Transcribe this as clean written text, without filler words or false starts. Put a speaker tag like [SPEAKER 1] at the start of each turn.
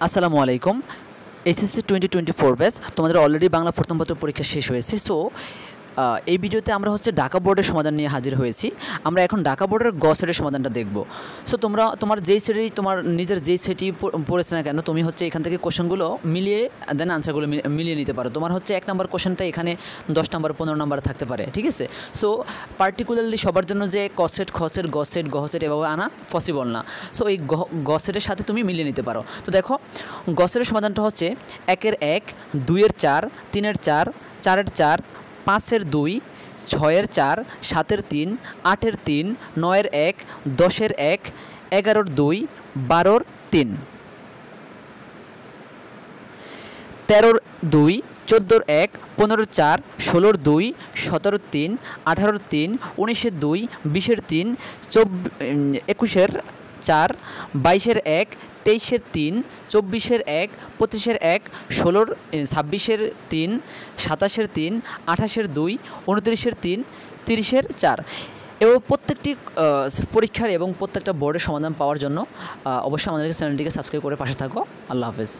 [SPEAKER 1] আসসালামু আলাইকুম। HSC 2024 batch তোমাদের অলরেডি বাংলা প্রথম পত্র পরীক্ষা শেষ হয়েছে। সো এই ভিডিওতে আমরা ঢাকা বোর্ডের সমাধান নিয়ে হাজির হয়েছি। আমরা এখন ঢাকা বোর্ডের গ সেটের সমাধানটা দেখব। সো তোমার যেই সেটেই তোমার নিজের যেই সেটই পড়েছে না কেন, তুমি এখান থেকে কোশ্চেনগুলো মিলিয়ে দেন আনসারগুলো মিলিয়ে নিতে পারো। তোমার 1 নাম্বার কোশ্চেনটা এখানে 10 নাম্বার 15 নাম্বার থাকতে পারে, ঠিক আছে? সো পার্টিকুলারলি সবার জন্য যে ক সেট, খ সেট, গ সেট, গ সেট এভাবে আনা পসিবল না। সো এই গ সেটের সাথে তুমি মিলিয়ে নিতে পারো। তো দেখো, গ সেটের সমাধানটা হচ্ছে 1-এর 1, 2-এর 4, 3-এর 4, 4-এর 4, 5-এর 2, 6-এর 4, 7-এর 3, 8-এর 3, 9-এর 1, 10-এর 1, 11-এর 2, 12-এর 3, 13-এর 2, 14-এর 1, 15-এর 4, 16-এর 2, 17-এর 3, 18-এর 3, 19-এর 2, 20-এর 3, 21-এর 4, 22-এর 1, 23-এর 3, 24-এর 1, 25-এর 1, 16-এর 26-এর 3, 27-এর 3, 28-এর 2, 29-এর 3, 30-এর 4। এবং প্রত্যেকটি পরীক্ষার এবং প্রত্যেকটা বোর্ডের সমাধান পাওয়ার জন্য অবশ্যই আমাদের চ্যানেলটিকে সাবস্ক্রাইব করে পাশে থাকো। আল্লাহ হাফেজ।